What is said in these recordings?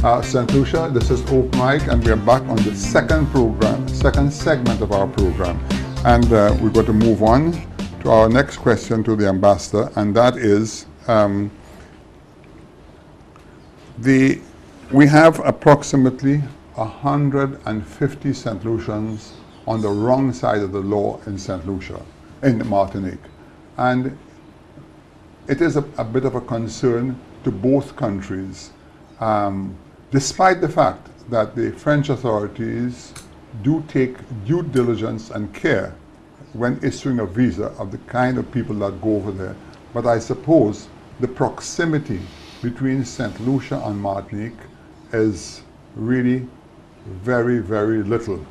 St. Lucia, this is Openmike, and we are back on the second segment of our program. And we're going to move on to our next question to the ambassador, and that is, we have approximately 150 St. Lucians on the wrong side of the law in St. Lucia, in Martinique. And it is a bit of a concern to both countries, despite the fact that the French authorities do take due diligence and care when issuing a visa of the kind of people that go over there. But I suppose the proximity between St. Lucia and Martinique is really very, very little.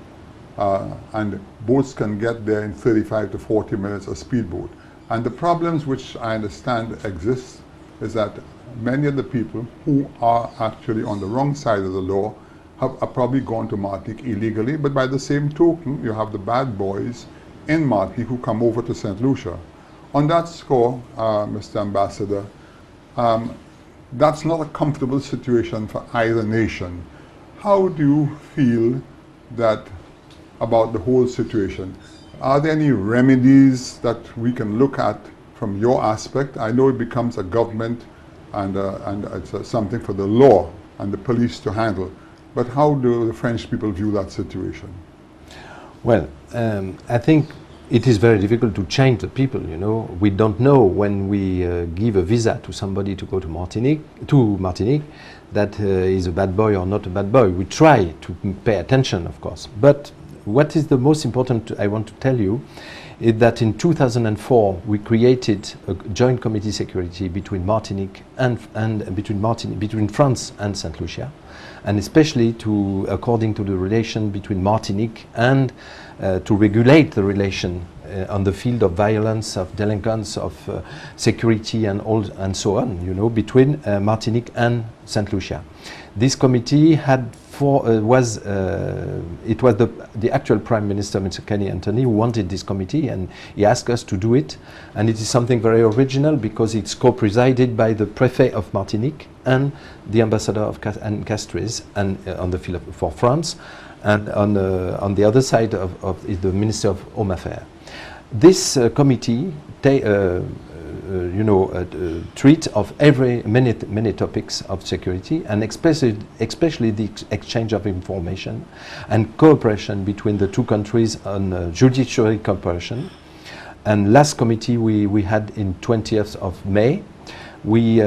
And boats can get there in 35 to 40 minutes, a speedboat. And the problems which I understand exist is that many of the people who are actually on the wrong side of the law are probably gone to Martinique illegally, but by the same token, you have the bad boys in Martinique who come over to St. Lucia. On that score, Mr. Ambassador, that's not a comfortable situation for either nation. How do you feel about the whole situation? Are there any remedies that we can look at from your aspect? I know it becomes a government and it's something for the law and the police to handle, but how do the French people view that situation? Well, I think it is very difficult to change the people, you know. We don't know when we give a visa to somebody to go to Martinique, that is a bad boy or not a bad boy. We try to pay attention, of course. But what is the most important I want to tell you is that in 2004 we created a joint committee security between Martinique and between France and St. Lucia, and especially according to the relation between Martinique and to regulate the relation on the field of violence, of delinquents, of security and so on, you know, between Martinique and St. Lucia. This committee was the actual Prime Minister, Mr. Kenny Anthony, who wanted this committee, and he asked us to do it. And it is something very original because it's co-presided by the Prefet of Martinique and the Ambassador of Castries, and on the field for France, and on the other side is the Minister of Home Affairs. This committee treat of many topics of security, and especially the exchange of information and cooperation between the two countries on judiciary cooperation. And last committee we had in 20th of May, we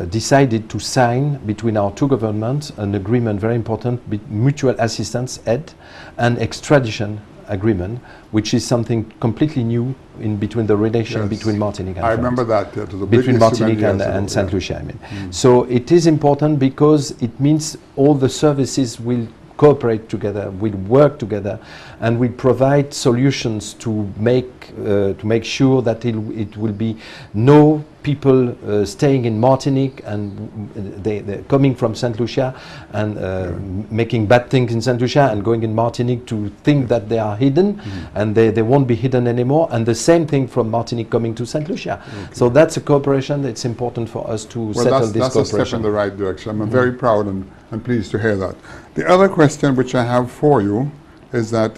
decided to sign between our two governments an agreement very important, mutual assistance aid and extradition agreement, which is something completely new between the relation between Martinique and France. I remember that. Between Martinique and St. Lucia, I mean. So it is important because it means all the services will cooperate together, will work together, and will provide solutions to make sure that it will be no people staying in Martinique and they're coming from St. Lucia and making bad things in St. Lucia and going in Martinique to think that they are hidden, and they won't be hidden anymore, and the same thing from Martinique coming to St. Lucia. So that's a cooperation. It's important for us to settle this cooperation. That's a step in the right direction. I'm very proud and pleased to hear that. The other question which I have for you is that,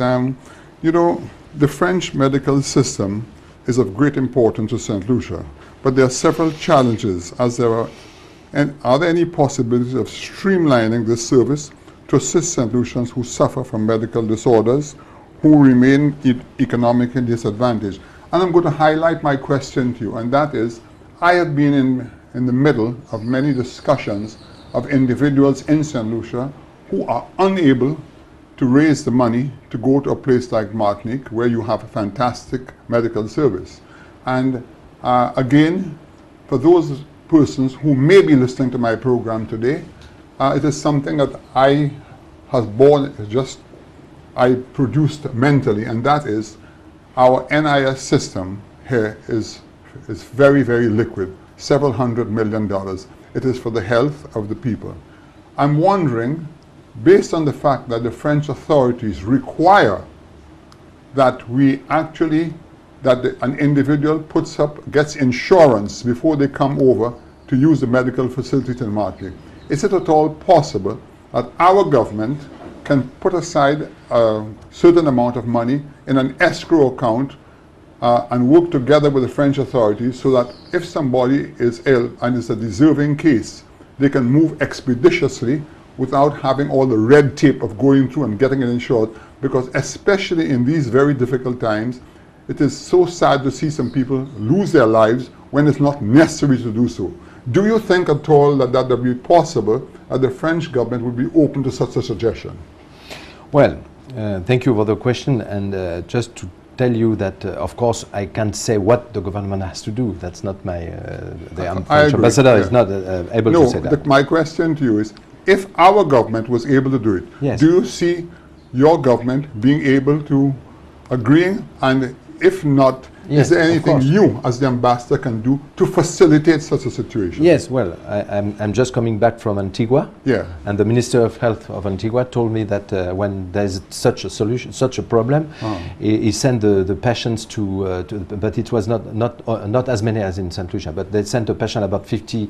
you know, the French medical system is of great importance to St. Lucia, but there are several challenges as there are. And are there any possibilities of streamlining this service to assist St. Lucians who suffer from medical disorders, who remain economically disadvantaged? And I'm going to highlight my question to you, and that is, I have been in the middle of many discussions of individuals in St. Lucia who are unable to raise the money to go to a place like Martinique, where you have a fantastic medical service. And again, for those persons who may be listening to my program today, it is something that I produced mentally, and that is our NIS system here is very, very liquid, several $100 million. It is for the health of the people. I'm wondering, based on the fact that the French authorities require that an individual gets insurance before they come over to use the medical facility in Martinique, is it at all possible that our government can put aside a certain amount of money in an escrow account and work together with the French authorities so that if somebody is ill and is a deserving case, they can move expeditiously without having all the red tape of going through and getting it insured, because especially in these very difficult times, it is so sad to see some people lose their lives when it's not necessary to do so. Do you think at all that that would be possible, that the French government would be open to such a suggestion? Well, thank you for the question, and just to tell you that, of course, I can't say what the government has to do. That's not my, the French ambassador is not able to say that. My question to you is, if our government was able to do it, yes, do you see your government being able to agree? And if not, yes, is there anything you, as the ambassador, can do to facilitate such a situation? Yes, well, I'm just coming back from Antigua, yeah, and the Minister of Health of Antigua told me that when there's such a solution, such a problem, he sent the patients to but it was not as many as in St. Lucia, but they sent a patient, about 50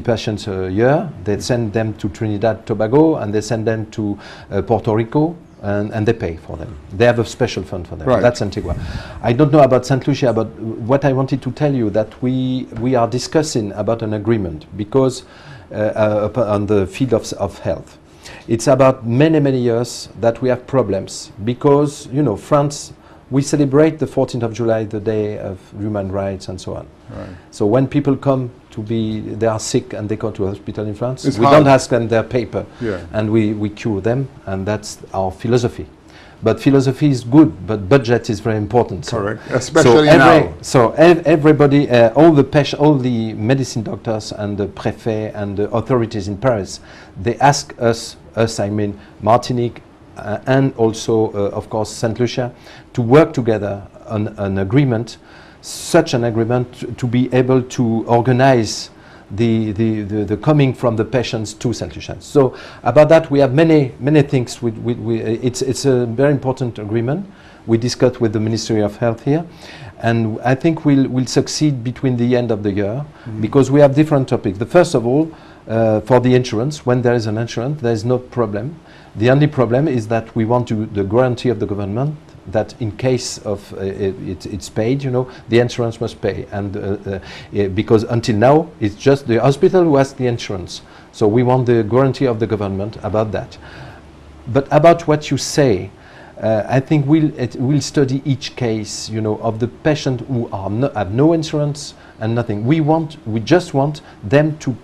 patients a year. They send them to Trinidad, Tobago, and they send them to Puerto Rico. And they pay for them. They have a special fund for them. Right. That's Antigua. I don't know about St. Lucia, but what I wanted to tell you that we are discussing about an agreement because on the field of health. It's about many years that we have problems because, you know, France, we celebrate the 14th of July, the day of human rights and so on. Right. So when people come they are sick and they go to a hospital in France, it's we hard. don't ask them their paper, yeah, and we cure them, and that's our philosophy. But philosophy is good, but budget is very important. Correct, especially now. So everybody, all the medicine doctors and the préfet and the authorities in Paris, they ask us I mean Martinique, and also, of course, St. Lucia, to work together on an agreement, such an agreement to be able to organize the coming from the patients to St. Lucia. So about that, we have many things. It's a very important agreement. We discussed with the Ministry of Health here, and I think we'll succeed between the end of the year, because we have different topics. The first of all, for the insurance, when there is an insurance, there is no problem. The only problem is that we want the guarantee of the government that in case of it's paid, you know, the insurance must pay, and because until now it's just the hospital who has the insurance. So we want the guarantee of the government about that. But about what you say, I think we'll study each case, you know, of the patient who have no insurance and nothing. We just want them to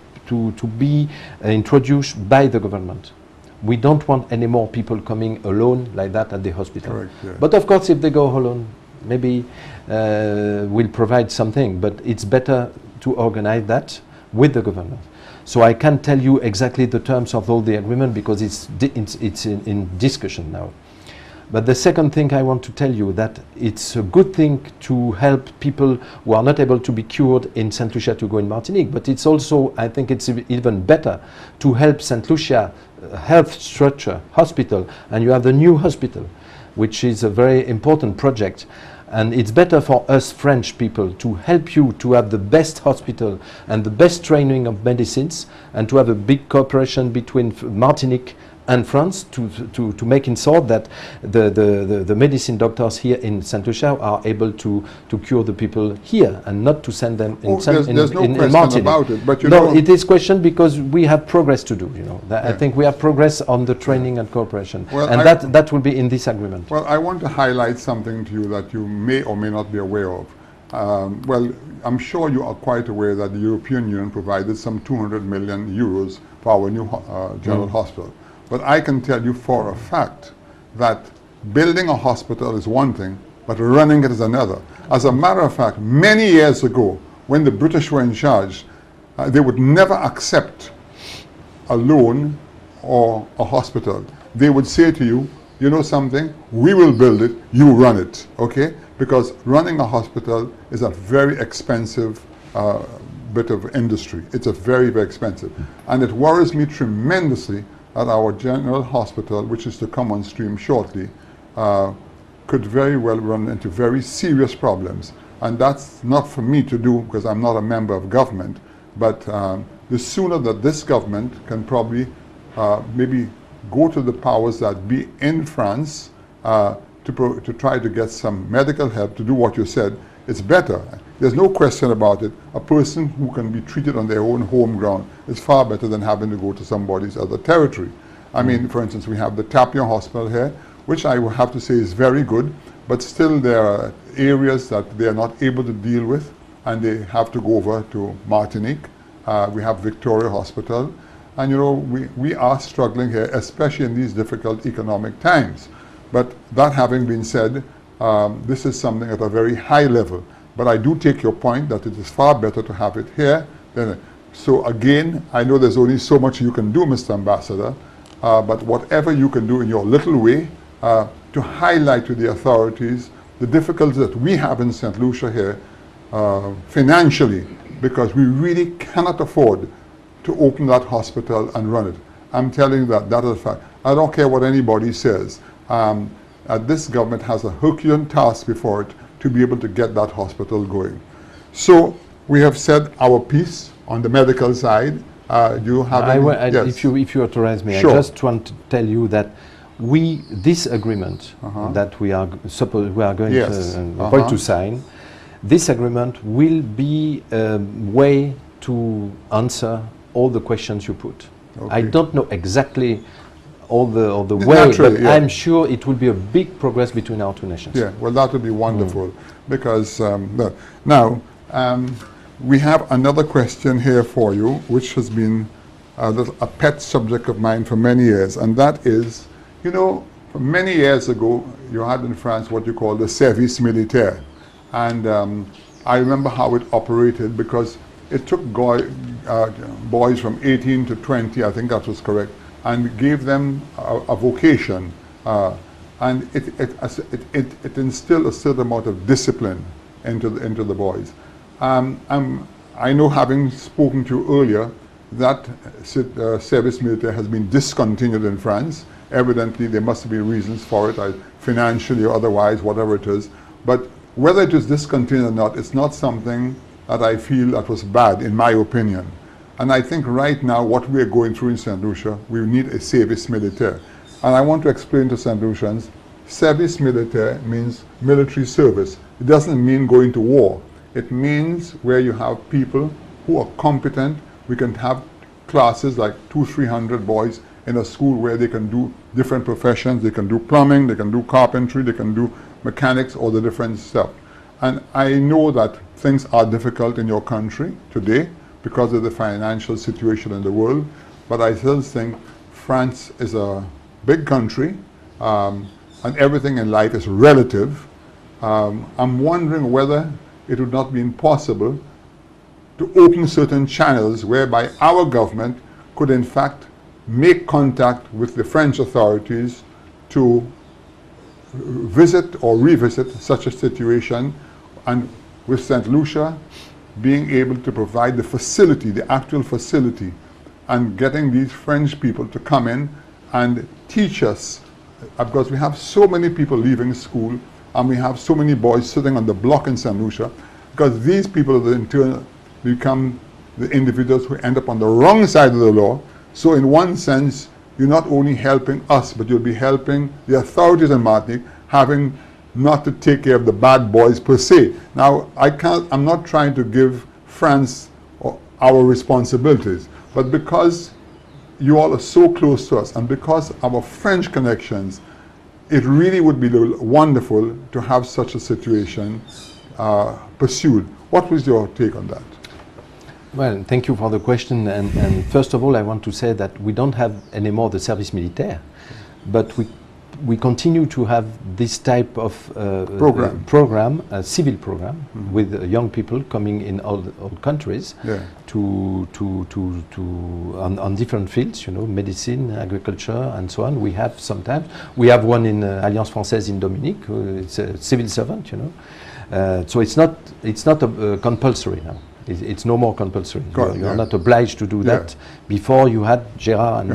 be introduced by the government. We don't want any more people coming alone like that at the hospital. Correct, yeah. But of course, if they go alone, maybe we'll provide something. But it's better to organize that with the government. So I can't tell you exactly the terms of all the agreement because it's in discussion now. But the second thing I want to tell you that it's a good thing to help people who are not able to be cured in St. Lucia to go in Martinique, but it's also, I think it's even better to help St. Lucia health structure, hospital, and you have the new hospital, which is a very important project. And it's better for us French people to help you to have the best hospital and the best training of medicines, and to have a big cooperation between Martinique and France to make it so that the medicine doctors here in St. Lucia are able to cure the people here and not to send them in Martinique. About it, but you know, it is question because we have progress to do. You know, I think we have progress on the training and cooperation, well, and that will be in this agreement. Well, I want to highlight something to you that you may or may not be aware of. Well, I'm sure you are quite aware that the European Union provided some 200 million euros for our new general hospital. But I can tell you for a fact that building a hospital is one thing, but running it is another. As a matter of fact, many years ago, when the British were in charge, they would never accept a loan or a hospital. They would say to you, you know something, we will build it, you run it, okay? Because running a hospital is a very expensive bit of industry. It's a very expensive. And it worries me tremendously that our general hospital, which is to come on stream shortly, could very well run into very serious problems. And that's not for me to do because I'm not a member of government, but the sooner that this government can probably maybe go to the powers that be in France to try to get some medical help to do what you said. It's better. There's no question about it. A person who can be treated on their own home ground is far better than having to go to somebody's other territory. I mean, for instance, we have the Tapion Hospital here, which I will have to say is very good, but still there are areas that they are not able to deal with, and they have to go over to Martinique. We have Victoria Hospital, and you know, we are struggling here, especially in these difficult economic times. But that having been said, this is something at a very high level. But I do take your point that it is far better to have it here than. So again, I know there's only so much you can do, Mr. Ambassador, but whatever you can do in your little way to highlight to the authorities the difficulties that we have in St. Lucia here financially, because we really cannot afford to open that hospital and run it. I'm telling you that is a fact. I don't care what anybody says. This government has a Herculean task before it to be able to get that hospital going. So we have said our piece on the medical side. Do you have yes. If you authorize me, sure. I just want to tell you that this agreement that we are going yes. to sign, this agreement will be a way to answer all the questions you put. Okay. I don't know exactly all the way, but yeah. I'm sure it will be a big progress between our two nations. Yeah, well, that would be wonderful, because now we have another question here for you, which has been a pet subject of mine for many years, and that is, you know, many years ago, you had in France what you call the service militaire, and I remember how it operated, because it took boys from 18 to 20, I think that was correct, and gave them a vocation, and it instilled a certain amount of discipline into the boys. I know, having spoken to you earlier, that service militaire has been discontinued in France. Evidently, there must be reasons for it, financially or otherwise, whatever it is. But whether it is discontinued or not, it's not something that I feel that was bad, in my opinion. And I think right now, what we are going through in St. Lucia, we need a service militaire. And I want to explain to St. Lucians, service militaire means military service. It doesn't mean going to war. It means where you have people who are competent. We can have classes like 200-300 boys in a school where they can do different professions. They can do plumbing, they can do carpentry, they can do mechanics, all the different stuff. And I know that things are difficult in your country today because of the financial situation in the world, but I still think France is a big country, and everything in life is relative. I'm wondering whether it would not be impossible to open certain channels whereby our government could in fact make contact with the French authorities to visit or revisit such a situation, and with St. Lucia being able to provide the facility, the actual facility, and getting these French people to come in and teach us, because we have so many people leaving school and we have so many boys sitting on the block in St. Lucia, because these people in turn become the individuals who end up on the wrong side of the law. So in one sense, you're not only helping us, but you'll be helping the authorities in Martinique, having not to take care of the bad boys per se. Now, I'm not trying to give France our responsibilities, but because you all are so close to us, and because our French connections, it really would be wonderful to have such a situation pursued. What was your take on that? Well, thank you for the question. And first of all, I want to say that we don't have anymore the service militaire, but we continue to have this type of program, a civil program, with young people coming in all countries on different fields, you know, medicine, agriculture, and so on. We have one in Alliance Française in Dominique, it's a civil servant, you know. So it's not compulsory now. It's no more compulsory. You're not obliged to do that. Before you had Gerard and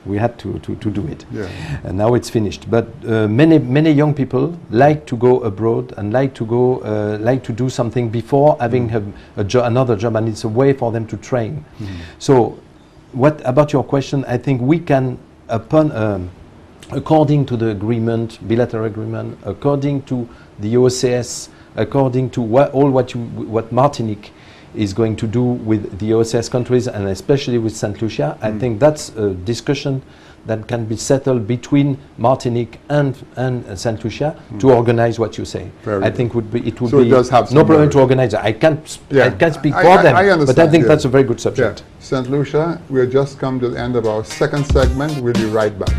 we had to do it. Yeah. And now it's finished. But many young people like to go abroad and like to do something before having another job, and it's a way for them to train. So what about your question? I think we can, according to the agreement, bilateral agreement, according to the OCS, according to what Martinique is going to do with the OCS countries, and especially with St. Lucia, I think that's a discussion that can be settled between Martinique and St. Lucia to organize what you say. I think it would be no problem to organize. I can't speak for them, but I think that's a very good subject. Yeah. St. Lucia, we have just come to the end of our second segment. We'll be right back.